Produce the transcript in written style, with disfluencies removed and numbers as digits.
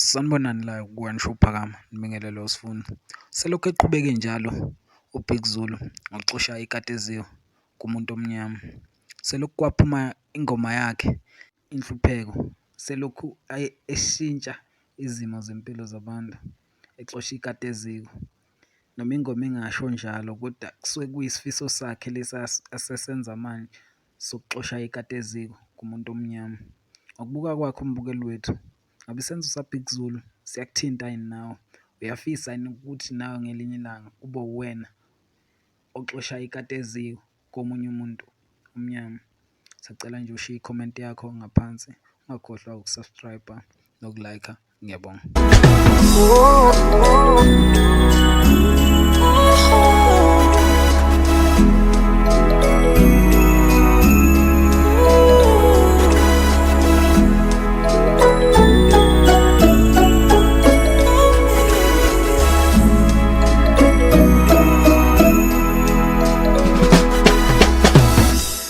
Sanibonani la kukaNshu Phakama, Nibingelele Sifuna. Selokhu eqhubeke njalo uBig Zulu ngokuxosha ikati eziwe kumuntu omnyama. Selokhu kwaphuma ingoma yakhe Inhlupheko. Selokhu eshintsha izimo zempilo zabantu, exosha ikati eziko. Noma ingoma ingasho njalo, kodwa kusuke kuyisifiso sakhe lesi asesenza manje sokuxosha ikati eziko kumuntu omnyama. Ngokubuka kwakho umbukeli wethu, ngabe isenzo saBig Zulu siyakuthinta yini nawe? Uyafisa yini ukuthi nawe ngelinye ilanga kube uwena oxosha ikati eziko komunye umuntu omnyama? Sacela nje ushiye ikhomenti yakho ngaphansi, ungakhohlwa ukusubscribe-a noku-like-a. Ngiyabonga.